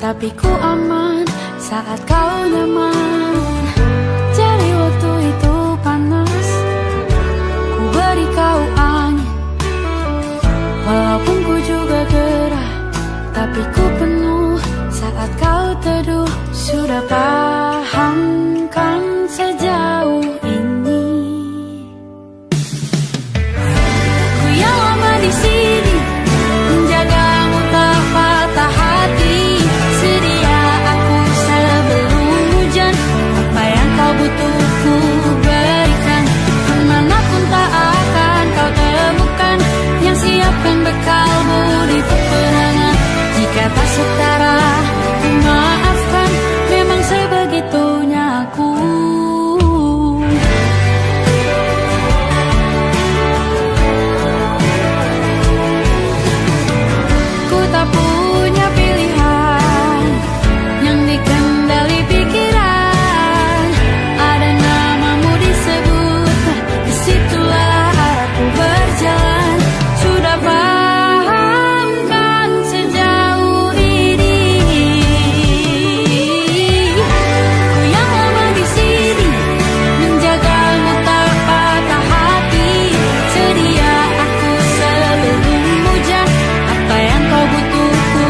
tapi ku aman saat kau nyaman. Jadi waktu itu panas, ku beri kau angin. Walaupun ku juga gerah, tapi ku penuh saat kau teduh. Sudah paham kan sejauh ini? Ku yang lama di sini, menjagamu tak patah hati. Sedia aku sebelum hujan, apa yang kau butuh ku berikan. Kemanapun tak akan kau temukan yang siapkan bekalmu di peperangan. Jika tak setara, ku maafkan, memang sebegitunya aku. Ku tak punya pilihan yang dikendali pikiran. Ada namamu disebut, disitulah arahku berjalan. Sudah paham kan sejauh ini? Ku yang lama di sini, menjagamu tak patah hati. Sedia aku sebelum hujan, apa yang kau butuh ku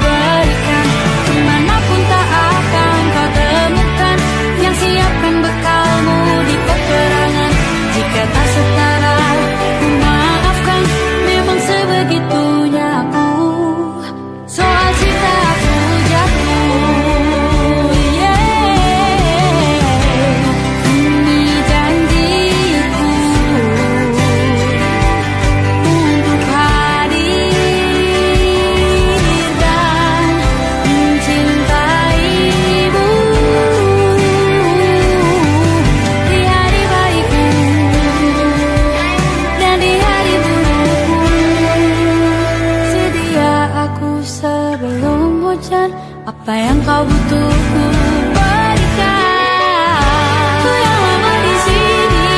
berikan. Kemanapun tak akan kau temukan yang siapkan bekalmu di peperangan. Jika tak setara, ku maafkan, memang sebegitunya aku. Soal cinta aku jatuh, ini janjiku untuk hadir dan mencintaimu di hari baikku dan di hari burukku. Sedia aku sebelum hujan, apa yang kau butuh ku berikan. Ku yang lama di sini,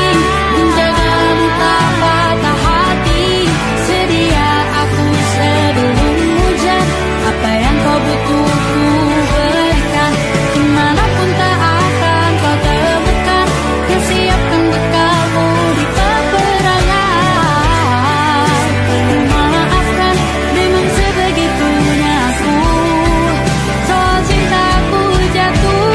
menjagamu tak patah hati. Sedia aku sebelum hujan, apa yang kau butuh ku berikan. Kemanapun tak akan kau temukan yang siapkan bekalmu di peperangan. Ku maafkan, memang sebegitunya aku. Soal cintaku jatuh,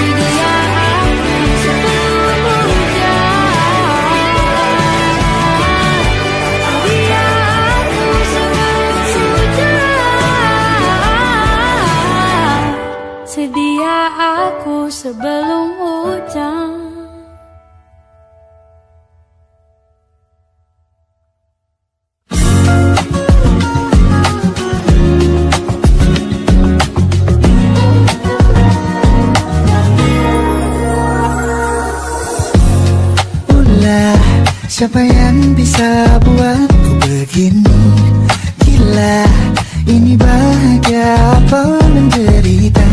sedia aku sebelum hujan. Sedia aku sebelum hujan. Sedia aku sebelum hujan. Ulah, siapa yang bisa buatku begini? Gila, ini bahagia apa menderita?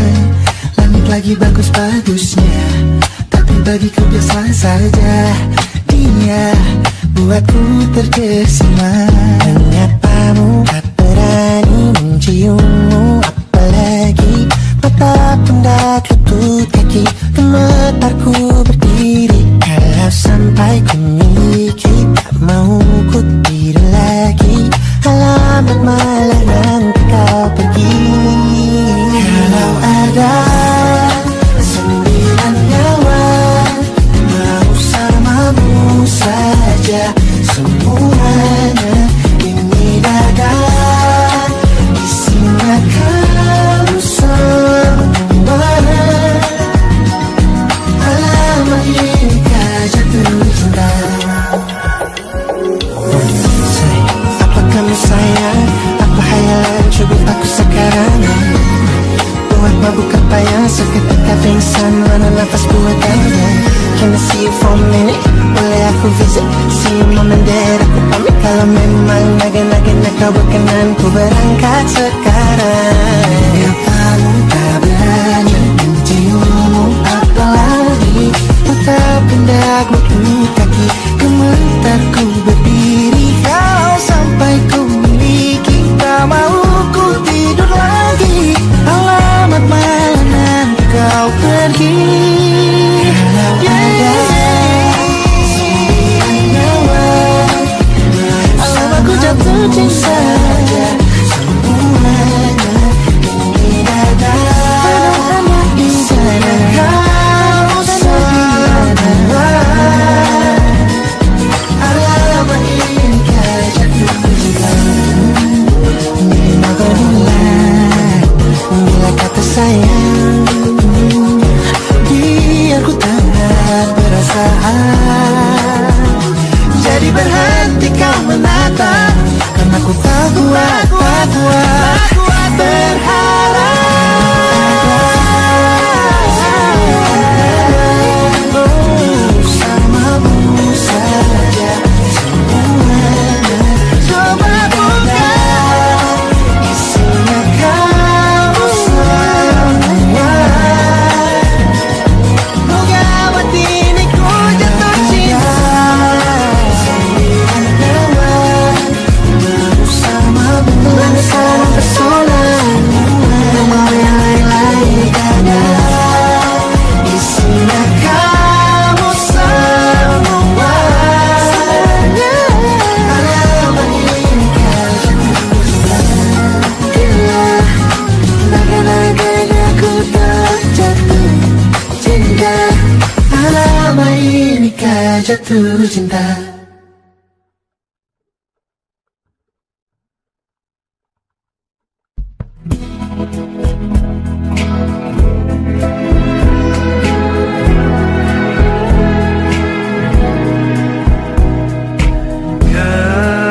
Langit lagi bagus-bagusnya, tapi bagiku biasa saja. Dia buatku terkesima. Menyapamu tak berani menciummu, apalagi mata pundak lutut kaki. Gemetarku berdiri kalau sampai ku miliki. Tak mau ku tidur lagi, alamat malah nanti kau pergi. Kalau ada 9 nyawa, mau samamu saja semuanya. Ini dada, isinya kamu semua. Alamat ini jatuh cinta. Apa kamu sayang? Apa hayalan cubit aku sekarang? Buat mabuk apa yang seketika pingsan, mana nafas buatannya. Can I see you for a minute? Boleh aku visit? See you mom and dad, aku pamit. Kalau memang naga-naga kau berkenan, ku berangkat sekarang. Apa tak berani menciummu, apalagi mata pundak maupun kaki, gemetar ku berdiri kalau sampai ku miliki. Tak mau ku tidur lagi, alamat mana kau pergi. Alamat ku jatuh cinta, semuanya ini dadah di sana kau semua. Alamat ini kau jatuh cinta. Bila bila kata sayang, biar ku tangan perasaan. Jadi berhenti kau menatap, karena ku tak kuat berharap. Bersamamu saja semuanya. Coba buka, isinya kamu semua. Gawat ini ku jatuh cinta. Bersama pesona, mau yang lain-lain ada. Isinya kamu semua. Alamat ini kau jatuh cinta. Laga-laganya ku tak jatuh cinta. Alamat ini kau jatuh cinta.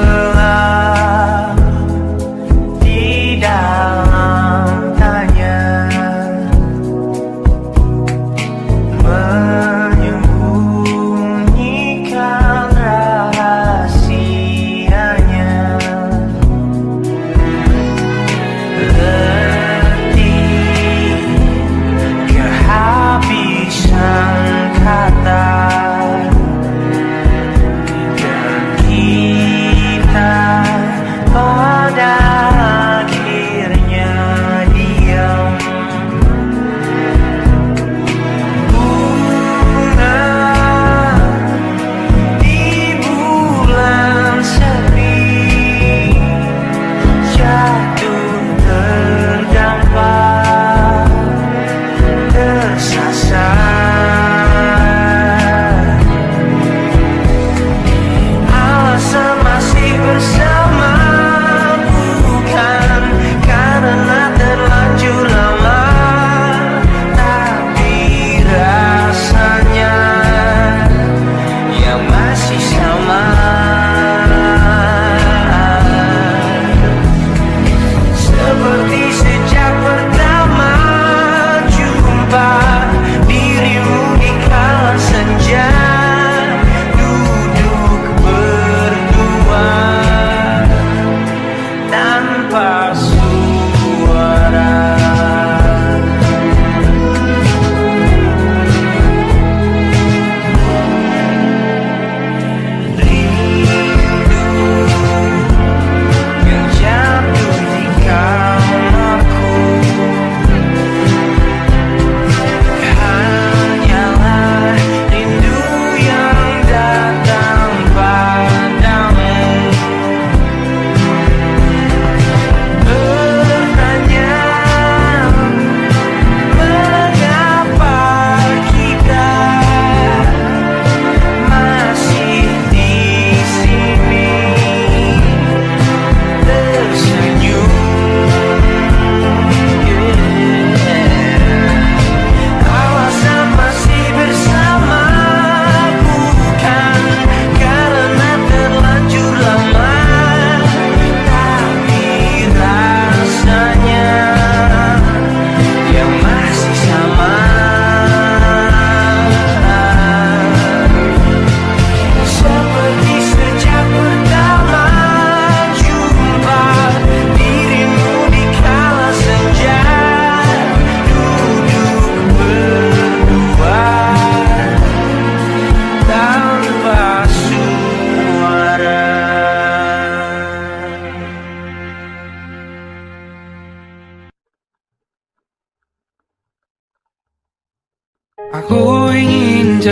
Gelap di dalam tanya, menyembunyikan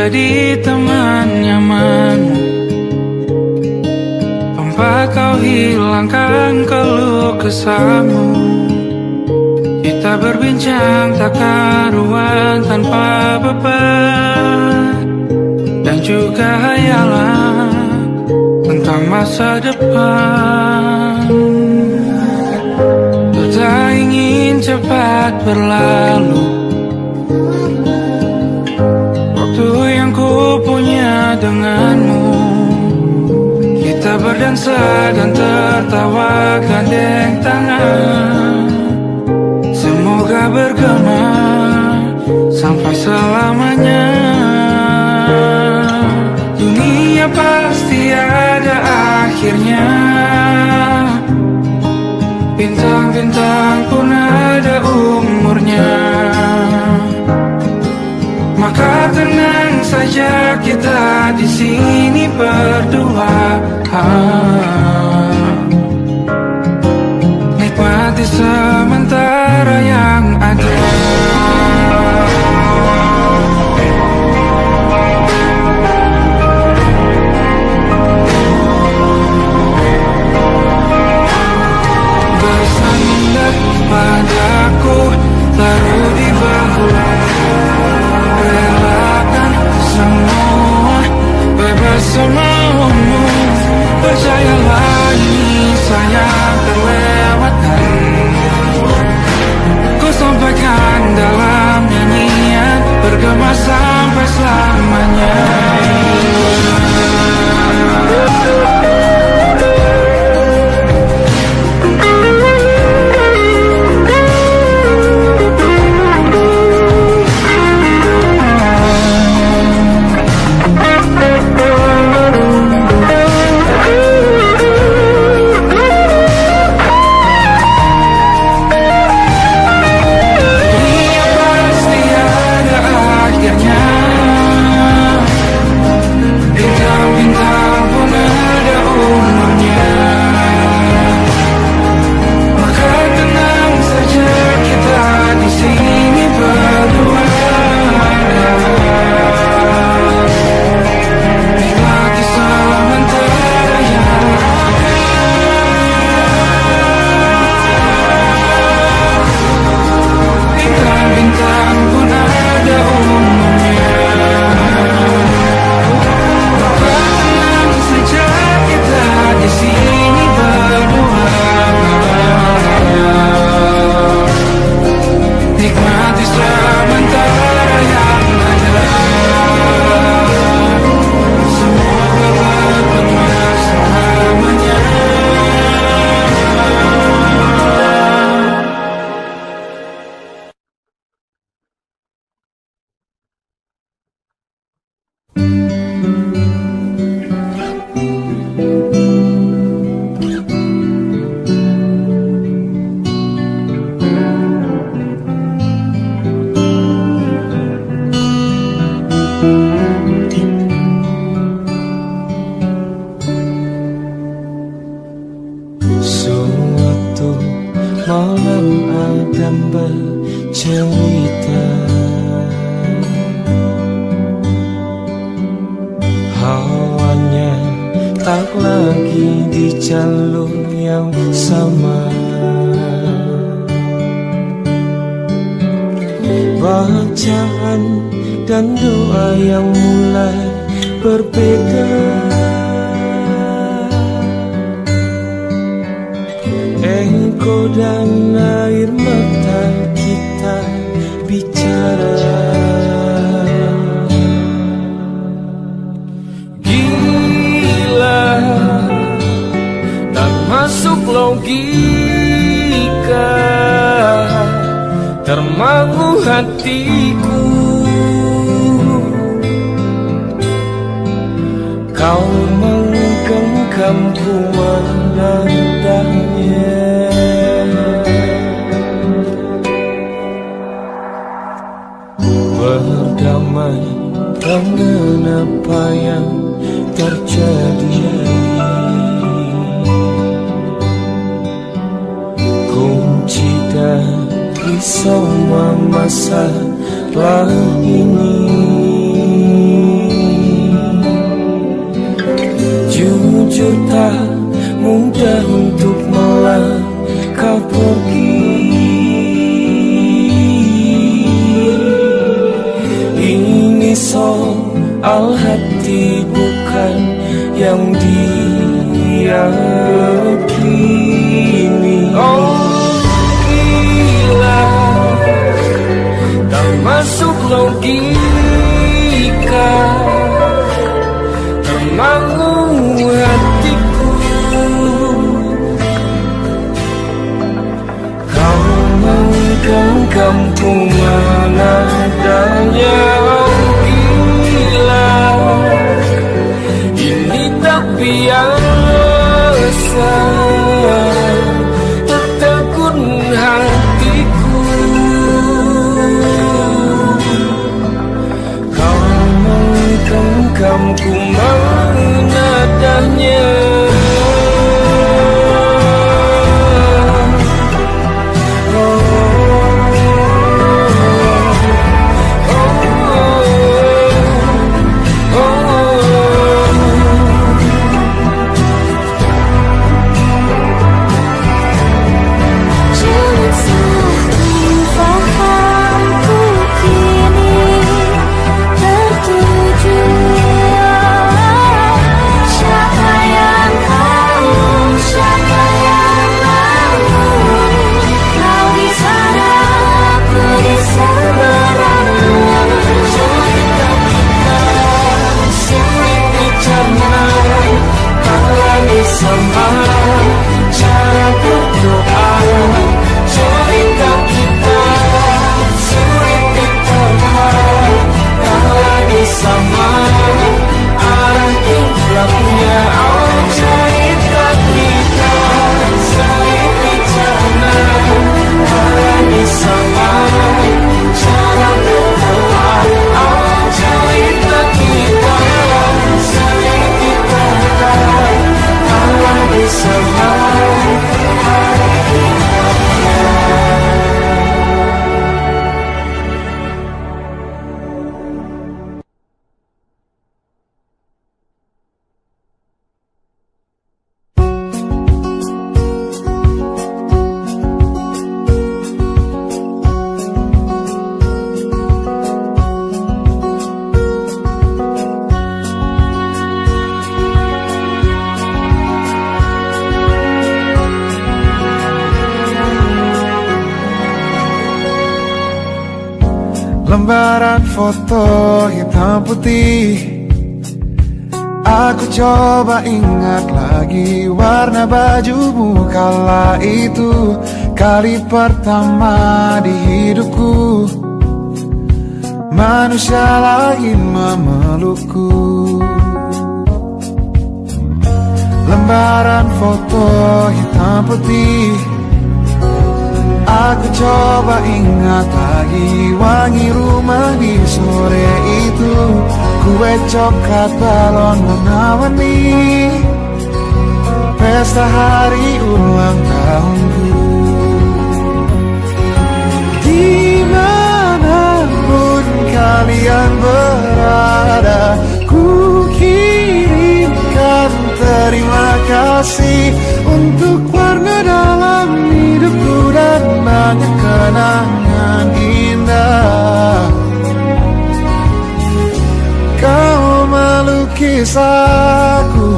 jadi teman nyamanmu, tanpa kau hilangkan keluh kesahmu. Kita berbincang tak karuan tanpa beban, dan juga hayalan tentang masa depan. Ku tak ingin cepat berlalu waktu yang ku punya denganmu. Kita berdansa dan tertawa gandeng tangan, semoga bergema sampai selamanya. Dunia pasti ada akhirnya, bintang-bintang pun ada umurnya. Maka tenang saja kita di sini berdua, nikmati sementara yang ada. Bersandar padaku, taruh di bahu, relakan semua, bebas semaumu. Percayalah ini sayang terlewatkan, ku sampaikan dalam nyanyian, bergema sampai selamanya. dari semua masalah ini. itu tak mudah untuk melangkah pergi. Ini soal hati bukan yang diyakini. Oh gila, tak masuk logika, termangu hatiku. Kau menggenggamku mana adanya. Gila, ini tak biasa, tertegun hatiku. Kau menggenggamku mana adanya. Sama cara berdoa, cerita kita sulit diterima. Kalau bersama arah kiblahnya, oh cerita kita sulit dicerna. Kalau bersama cara berdoa, oh cerita kita sulit diterima. Bersama lembaran foto hitam putih. Aku coba ingat lagi warna bajumu kala itu, kali pertama di hidupku manusia lain memelukku. Lembaran foto hitam putih. Aku coba ingat lagi wangi rumah di sore itu, kue coklat balon warna-warni, pesta hari ulang tahunku. Dimanapun kalian berada, ku kirimkan terima kasih untuk warna dalam hidupku dan banyak kenangan indah. Kau melukis aku,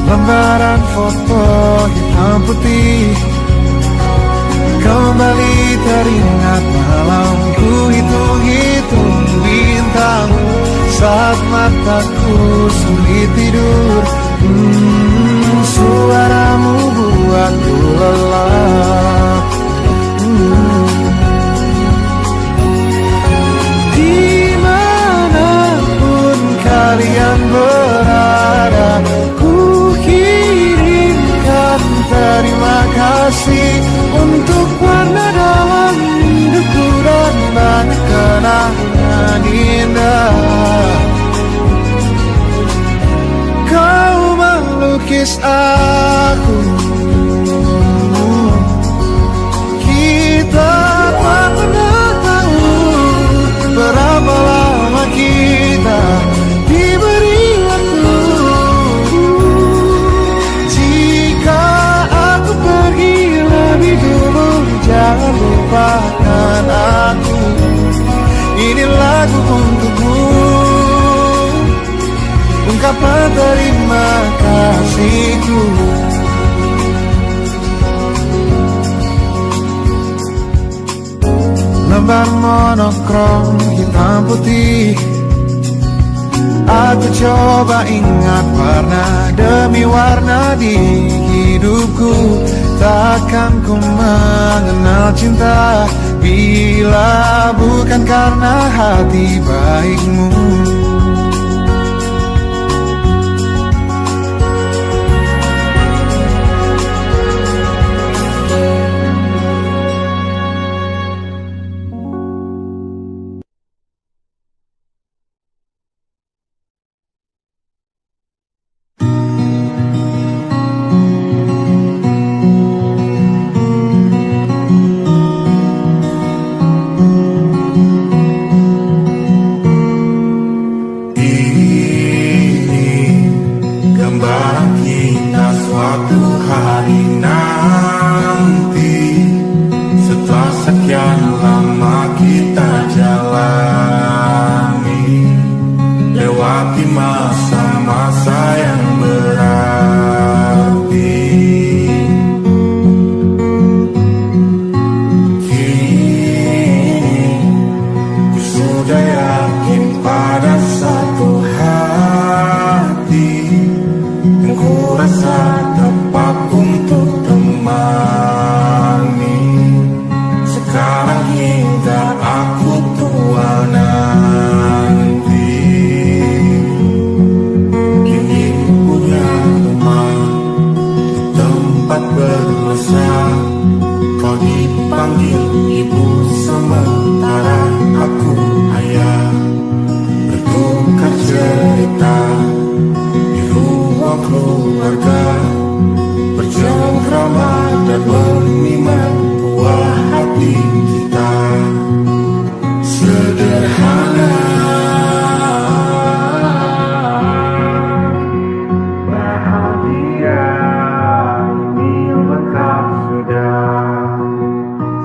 lembaran foto hitam putih. Kembali teringat malam ku hitung-hitung bintang saat mataku sulit tidur. Suaramu buatku lelah. Dimanapun kalian berada, ku kirimkan terima kasih untuk warna dalam hidupku dan banyak kenangan indah. Kau melukis aku, kita tak pernah tahu berapa lama kita dapat terima kasihku. Lembar monokrom hitam putih, aku coba ingat warna demi warna di hidupku. Takkan ku mengenal cinta bila bukan karena hati baikmu.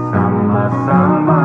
Sama-sama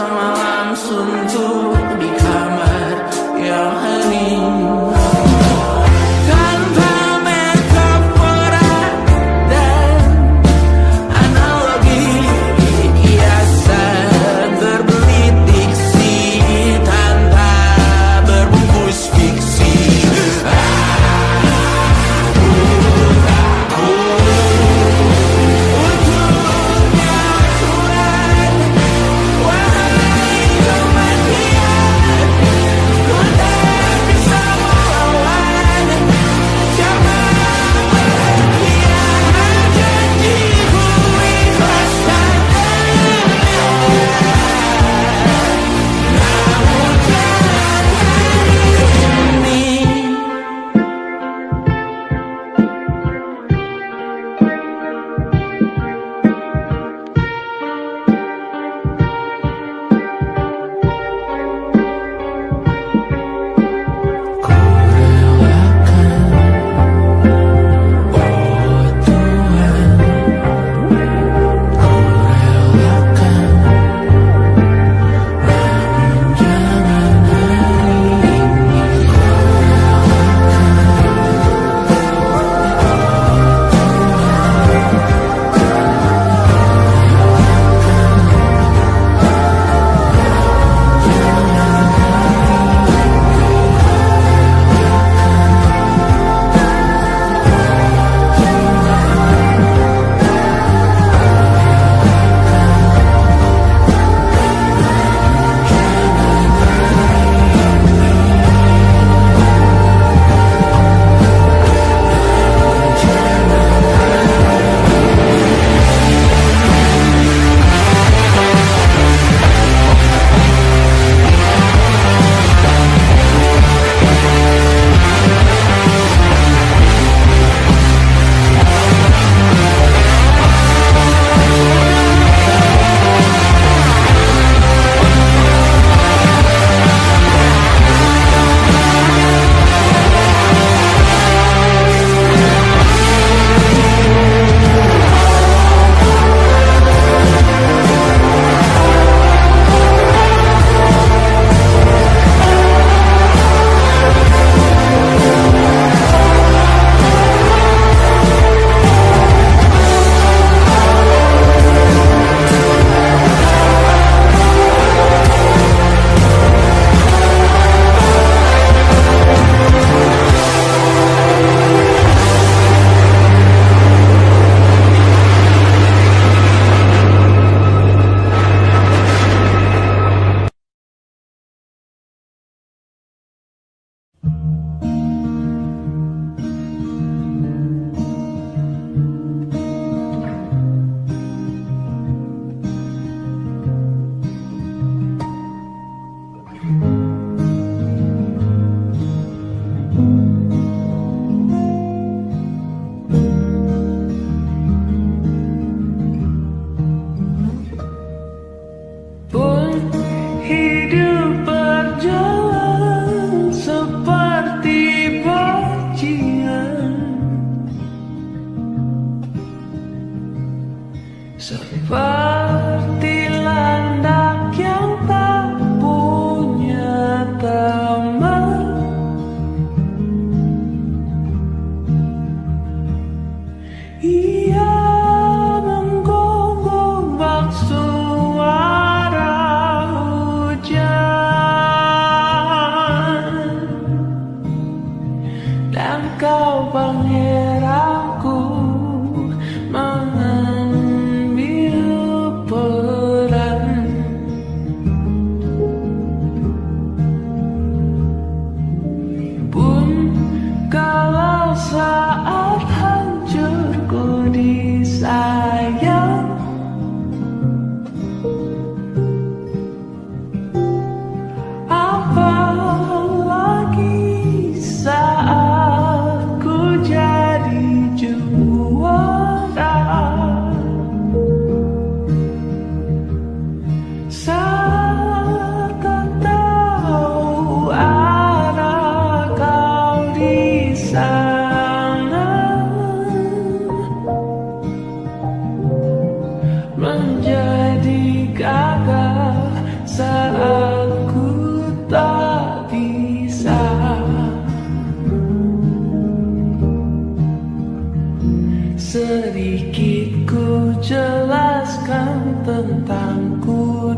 semalam suntuk di kamar yang hening. Tanpa metafora dan analogi, hiasan berbelit diksi tanpa berbungkus fiksi. Untuknya surat, wahai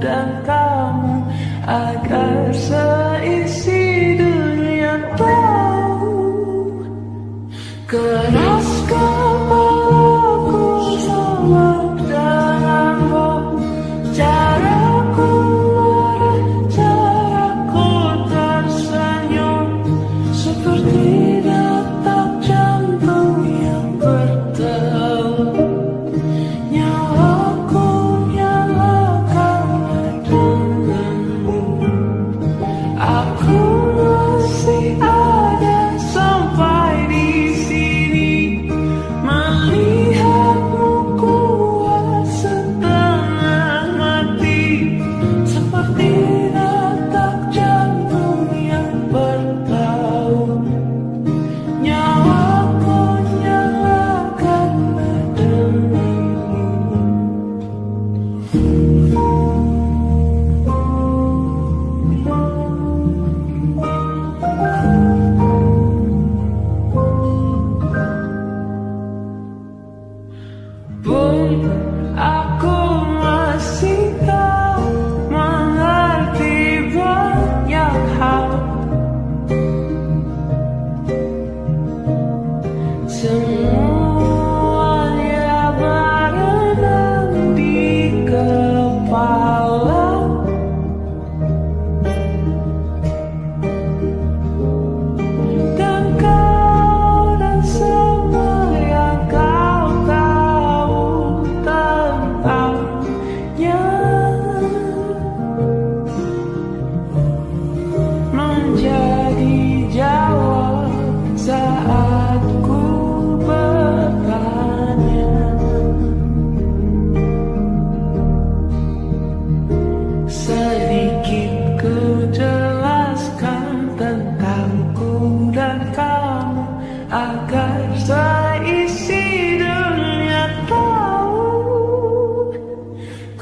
dan kamu, agar seisi dunia tahu. Keras kepalaku sama denganmu, caraku marah, caraku tersenyum, seperti detak jantung yang berdebar. Nyawaku nyalakan denganmu, aku masih ada sampai di sini, melihatmu kuat setengah mati, seperti detak jantung yang bertaut. Nyawaku nyalakan denganmu. Pun aku masih tak mengerti banyak hal, semuanya berenang di kepala. Dan kau dan semua yang kau tahu tentangnya menjadi jawab saat ku bertanya. Sedikit ku jelaskan tentangku dan kamu, agar seisi dunia tahu.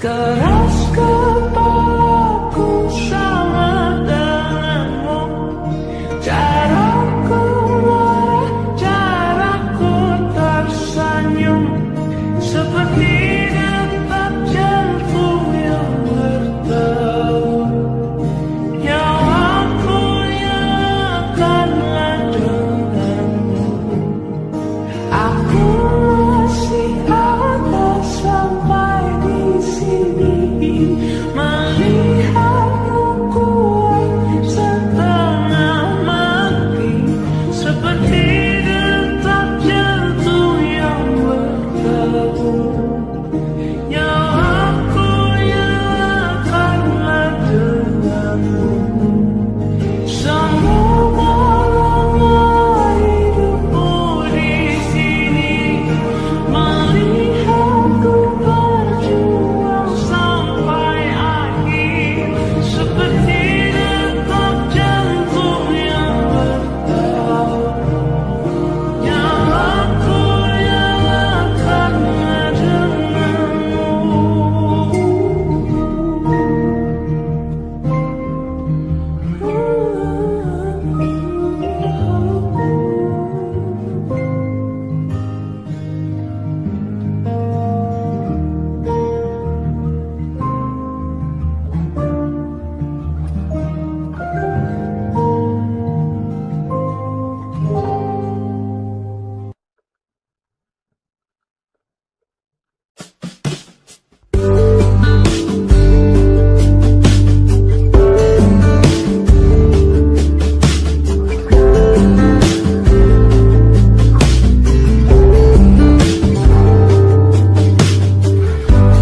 Keras kepalaku sama denganmu, caraku marah, caraku tersenyum, seperti detak jantung yang berdebar. Nyawaku nyalakanlah denganmu, aku masih ada sampai di sini, melihatmu kuat setengah mati, seperti detak jantung yang berdebar. Nyawaku nyalakanlah denganmu, semoga lama hidupmu di sini, melihatku berjuang sampai akhir, seperti detak jantung yang berdebar. Nyawaku nyalakanlah denganmu.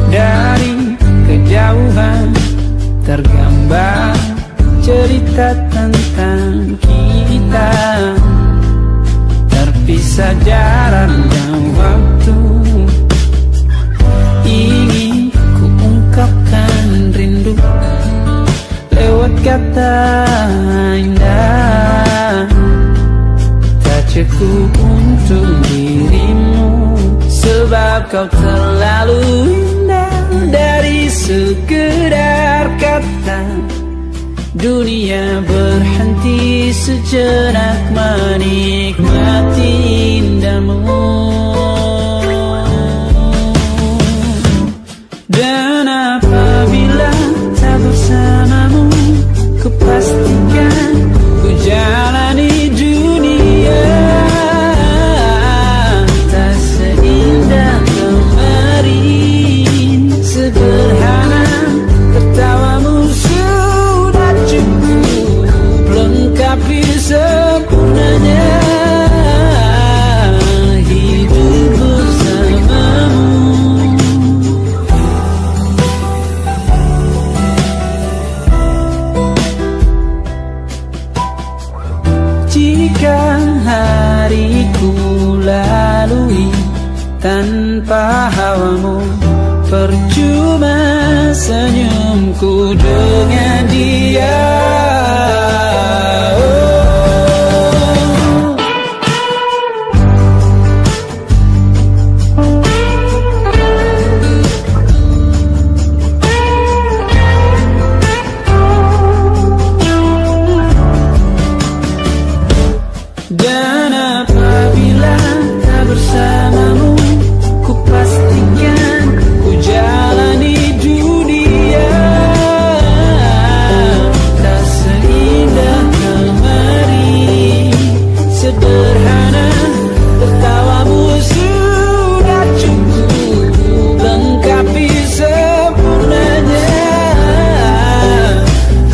Dari kejauhan tergambar cerita tentang kita, terpisah jarak dan waktu. Ingin ku ungkapkan rindu lewat kata indah, tak cukup untuk dirimu, sebab kau terlalu indah. Dari sekedar kata, dunia berhenti sejenak menikmati indahmu. Dan apabila bersamamu. Percuma senyumku dengan dia. Dan apabila tak bersamamu, ku pastikan ku jalani dunia tak seindah kemarin. Sederhana, tertawamu sudah cukup lengkapi sempurnanya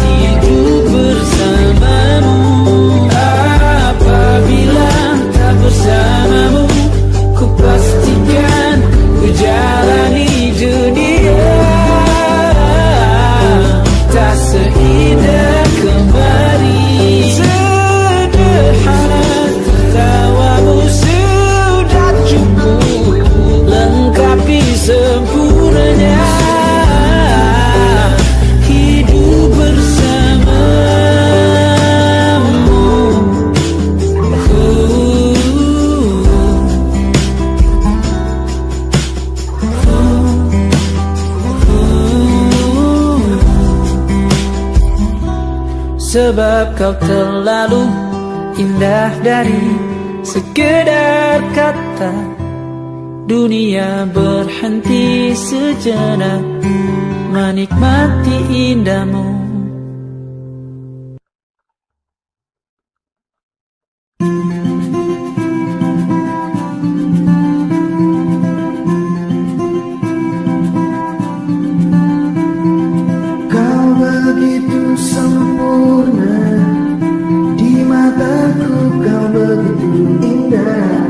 hidup bersamamu. Apabila tak bersamamu, ku pastikan ku jalani dunia tak seindah kemarin. Sederhana, tertawamu sudah cukup lengkapi sempurnanya hidup bersamamu. Sebab kau terlalu indah dari sekedar kata. Dunia berhenti sejenak menikmati indahmu. Kau begitu sempurna, di mataku kau begitu indah.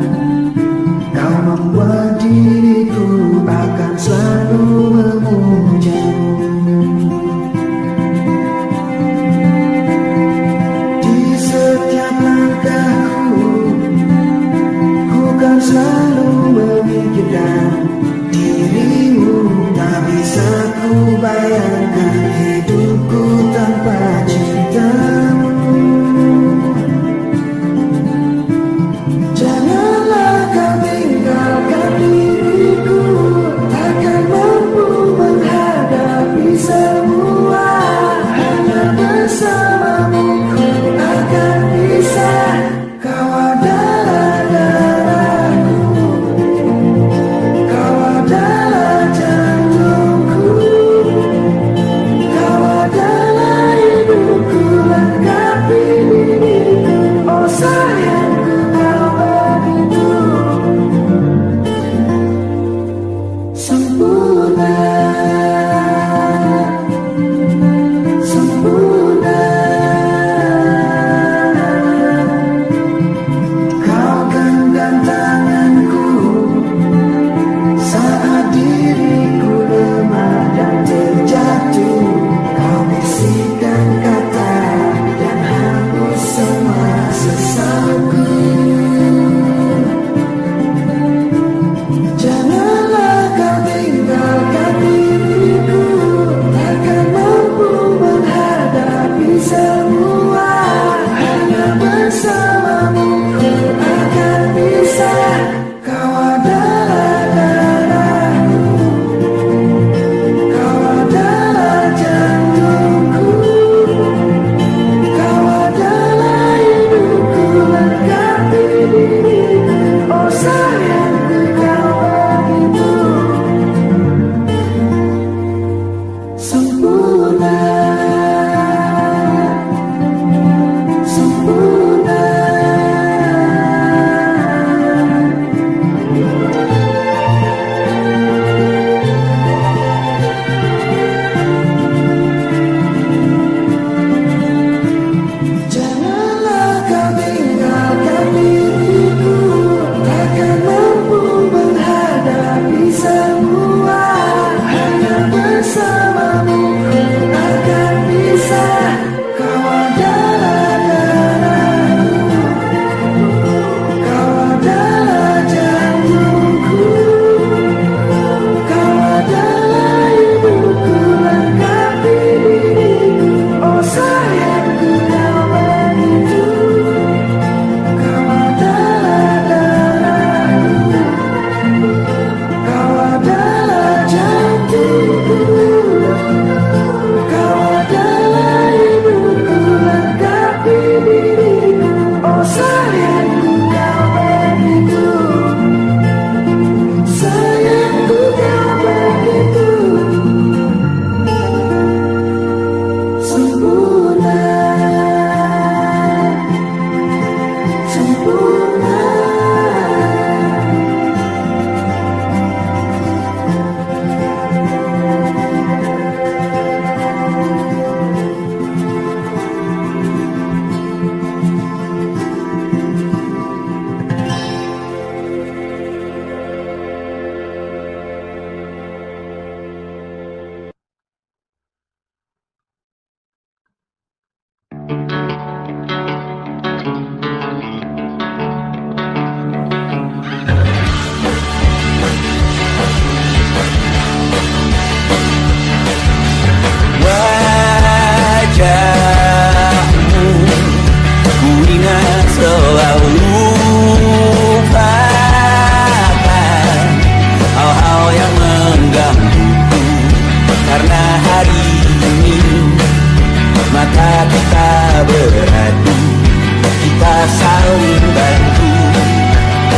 Kau membuat diriku akan selalu memujamu.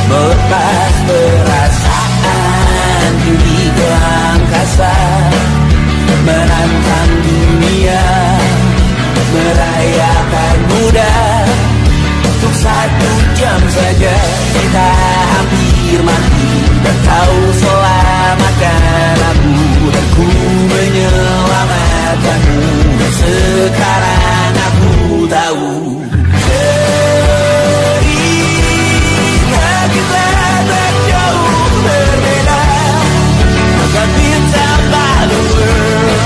melepas perasaan tinggi ke angkasa, menantang dunia, merayakan muda. Untuk 1 jam saja kita hampir mati, dan kau selamatkan aku, dan ku menyelamatkanmu. Sekarang aku tahu cerita kita tak jauh berbeda. But it's about the world.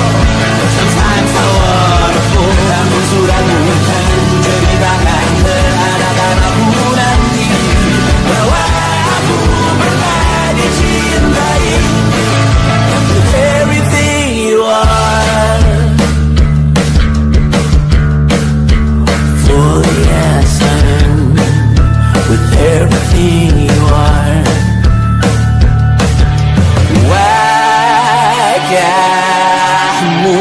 Sometimes I wanna fall. Namun suratmu kan ceritakan ke anak-anak aku nanti bahwa aku pernah dicintai. With everything you are, for yes I am. With everything you are. Wajahmu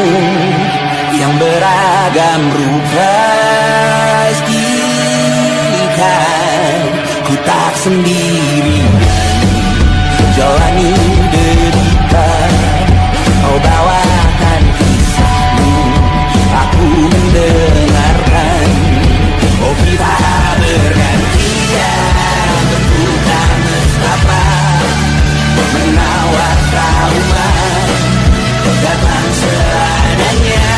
yang beragam rupa pastikan ku tak sendirian jalani derita. Kau bawakan kisahmu, aku mendengarkan. Oh kita bergantian bertukar mesra, menawar trauma datang seadanya.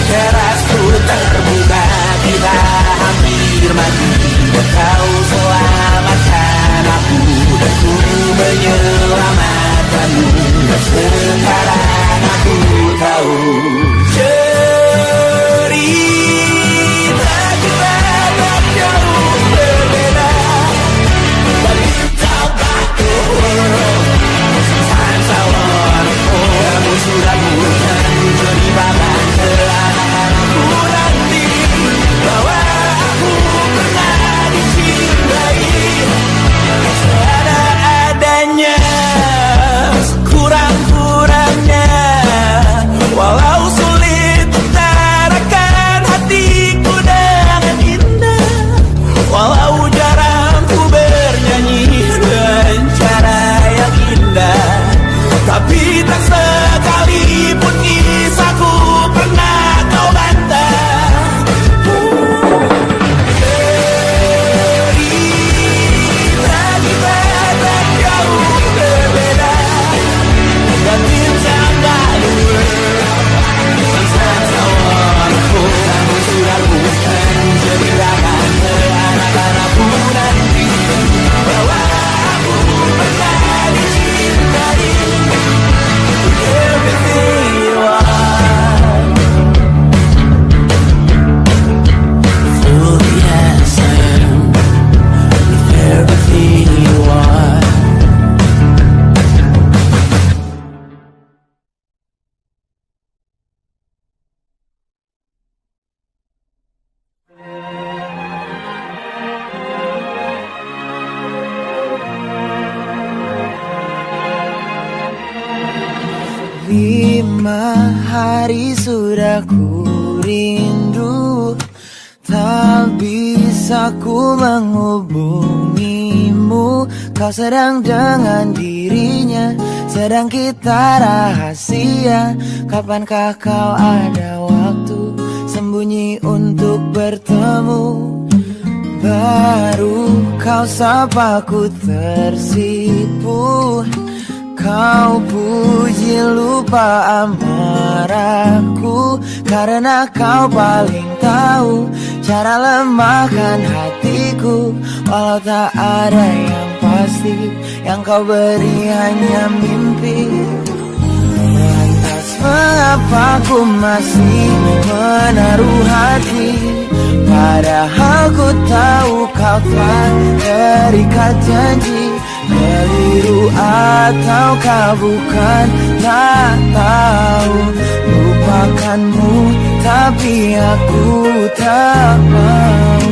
Teras ku terbuka, kita hampir mati, dan kau selamatkan aku, dan ku menyelamatkanmu. Sekarang aku tahu cerita kita tak jauh berbeda. But it's about the world. Sometimes I wanna fall. Kamu sudah bukan ceritakan ke anak-anakku nanti bahwa aku pernah dicintai. Seadanya, kurang-kurangnya, walau sulit utarakan hatiku dengan indah, walau jarang ku bernyanyi dengan cara yang indah, tapi tak sekalipun kisahku pernah kau bantah. Cerita kita tak jauh berbeda, but it's about the world. Sometimes I wanna fall. Kamu sudah bukan ceritakan ke anak-anakku nanti bahwa aku pernah dicintai. Everything you are, fully as I am. With everything you are. Lima hari sudah ku rindu, tak bisa ku menghubungimu. Kau sedang dengan dirinya, sedang kita rahasia. Kapankah kau ada waktu sembunyi untuk bertemu? Baru kau sapa ku tersipu. Kau puji lupa amarahku, karena kau paling tahu cara lemahkan hatiku. Walau tak ada yang pasti, yang kau beri hanya mimpi. Lantas mengapa ku masih menaruh hati, padahal ku tahu kau telah terikat janji. Keliru ataukah bukan, tak tahu. Lupakanmu tapi aku tak mau.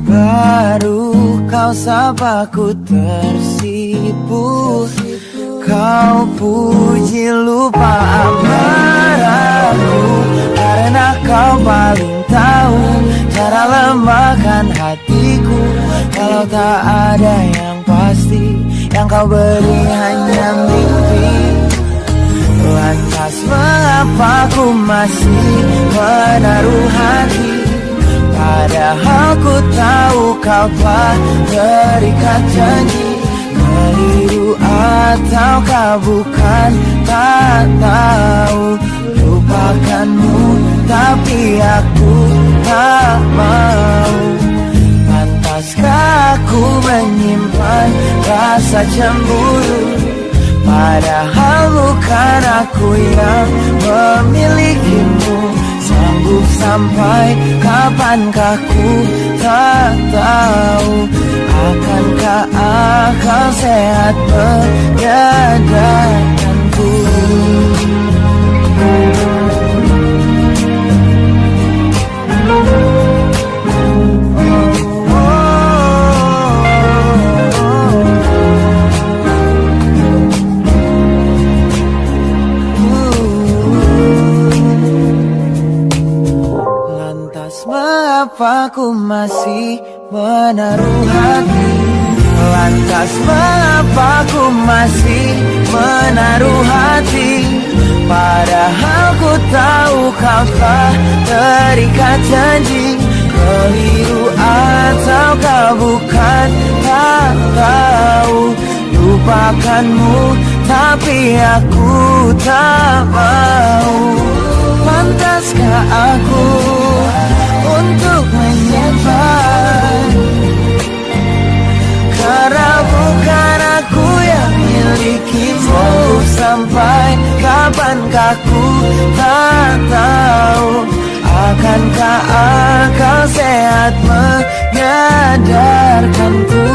Baru kau sapa ku tersipu. Kau puji lupa amarahku, karena kau paling tahu tak ada yang pasti, yang kau beri hanya mimpi. Lantas mengapa ku masih menaruh hati, padahal ku tahu kau telah terikat janji. Keliru ataukah bukan, tak tahu. Lupakanmu tapi aku tak mau. Pantaskah aku menyimpan rasa cemburu, padahal bukan aku yang memilikimu. Sanggup sampai kapankah ku tak tahu. Akankah akal sehat menyadarkanku? Mengapa ku masih menaruh hati? Lantas mengapa ku masih menaruh hati? Padahal ku tahu kau telah terikat janji. Keliru ataukah bukan, tak tahu. Lupakanmu tapi aku tak mau. Pantaskah aku untuk menyimpan, karena bukan aku yang milikimu. Sampai kapankah ku tak tahu. Akankah akal sehat menyadarkanku?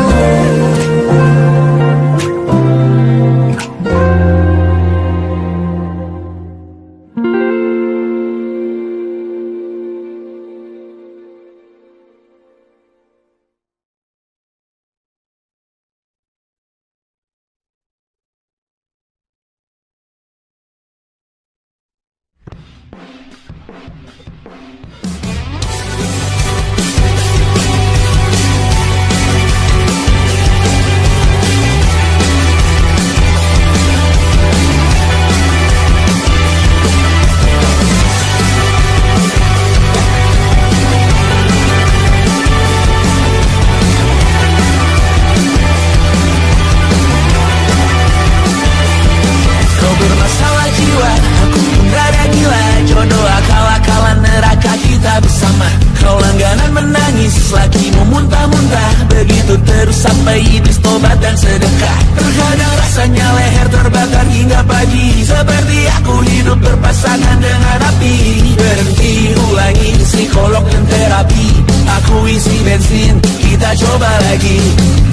Sampai iblis tobat dan sedekah. Terkadang rasanya leher terbakar hingga pagi, seperti aku hidup berpasangan dengan api. Berhenti, ulangi psikolog dan terapi. Aku isi bensin, kita coba lagi.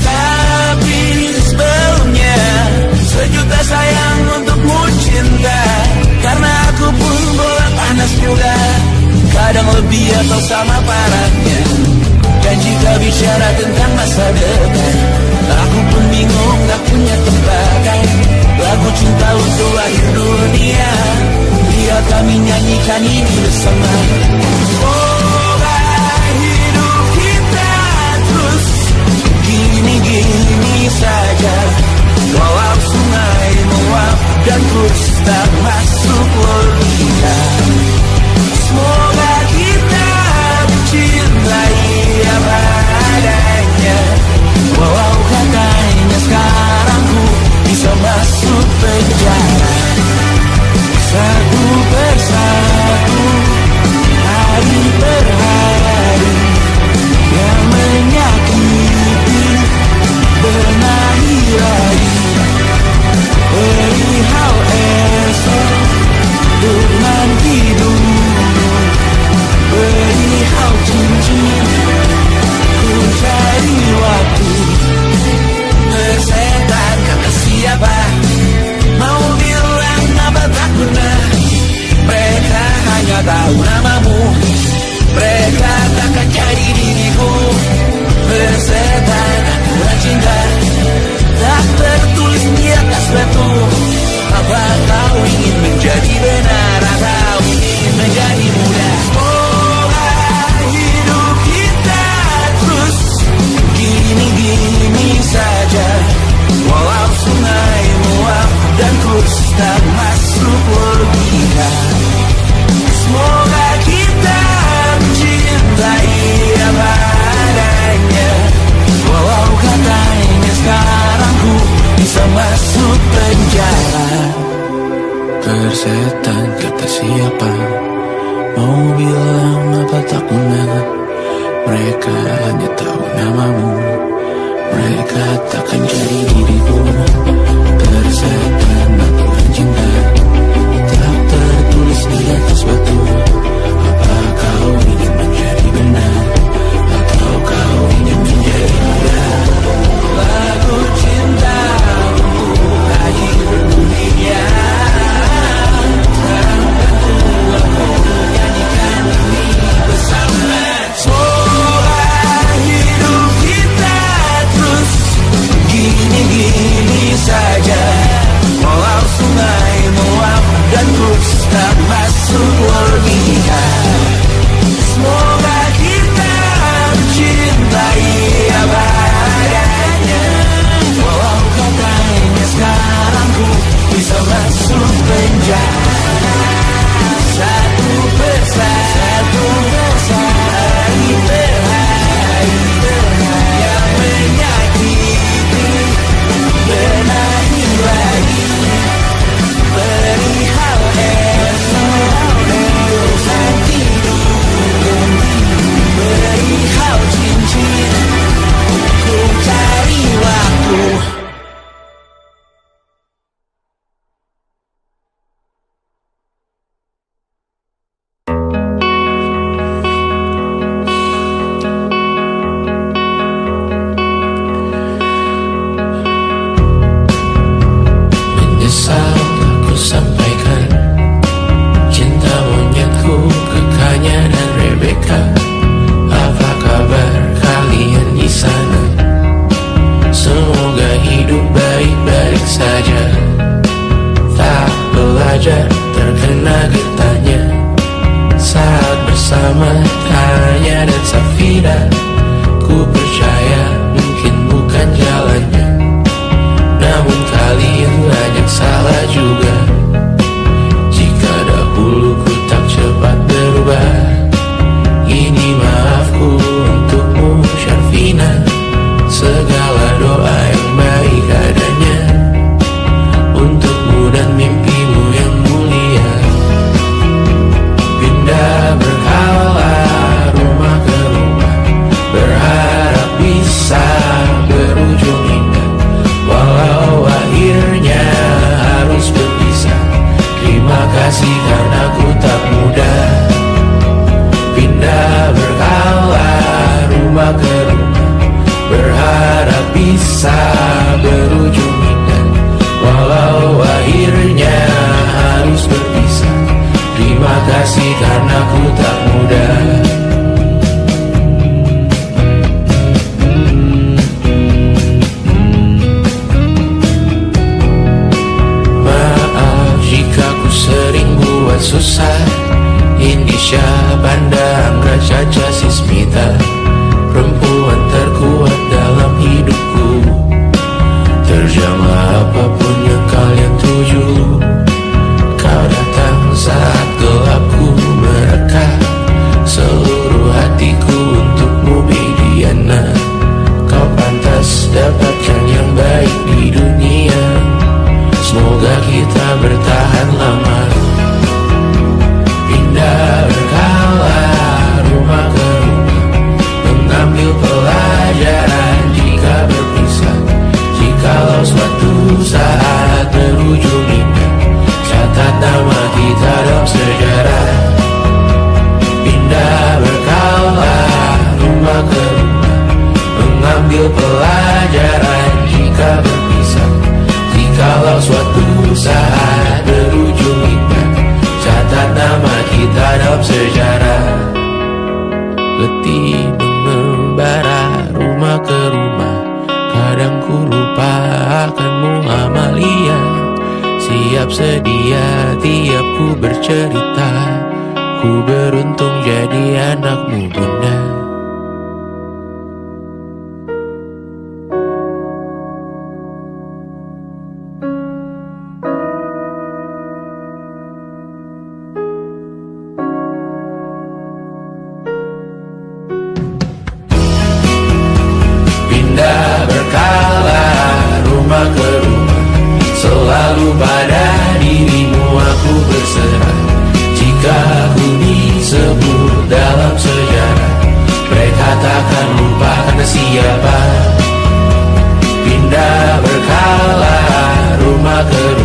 Tapi sebelumnya sejuta sayang untukmu cinta, karena aku pun bola panas juga, kadang lebih atau sama parahnya. Dan jika bicara tentang masa depan, aku pun bingung gak punya tempat. Lagu cinta untuk akhir dunia, biar kami nyanyikan ini bersama. Semoga hidup kita terus gini-gini. persetan, kata siapa? Mau bilang apa tak guna. Mereka hanya tahu namamu. Mereka takkan jadi diriku. Persetan aturan cinta tak tertulis di atas batu. Apa kau ingin menjadi benar, atau kau ingin menjadi muda? Lagu cinta untuk akhir dunia. Gini-gini saja, walau sungai meluap dan terus tak masuk logika. Semoga kita mencintai apa adanya, walau katanya sekarang ku bisa masuk penjara. Satu persatu hari per hari yang menyakiti. Benahi lagi perihal esok, dosa tidur, perihal cincin, ku cari waktu. Terkena getahnya saat bersama Tanya dan Safira. Ku percaya mungkin bukan jalannya, namun kalian banyak salah juga. Jika dahulu ku tak cepat berubah, ini maafku untukmu Syarfina. Segala doa yang baik adanya untukmu dan mimpimu yang mulia. Pindah berkala rumah ke rumah, berharap bisa berujung indah. Walau akhirnya harus berpisah, terima kasih karena ku tak mudah. Pindah berkala rumah ke rumah, berharap bisa berujung indah. Walau akhirnya harus berpisah, terima kasih karena ku tak mudah. Maaf jika ku sering buat susah. Indisha, Banda, Anggra, Caca, Sismita, perempuan terkuat dalam hidupku. Terjamah apapun yang kalian tuju. Kau datang saat gelapku mereka. Seluruh hatiku untukmu Mediana. Kau pantas dapatkan yang baik di dunia. Semoga kita bertahan lama. Pindah berkala rumah ke rumah, mengambil pelajaran jika berpisah. Jikalau suatu saat berujung indah, catat nama kita dalam sejarah. Pindah berkala rumah ke rumah, mengambil pelajaran jika berpisah. Jikalau suatu saat berujung indah, catat nama kita dalam sejarah. Letih mengembara rumah ke rumah, kadang ku lupa akanmu Amalia. Siap sedia tiap ku bercerita, ku beruntung jadi anakmu Bunda. Pindah berkala rumah ke rumah, selalu pada dirimu aku ku berserah. Jika ku disebut dalam sejarah, mereka takkan lupa kata siapa. Pindah berkala rumah ke rumah,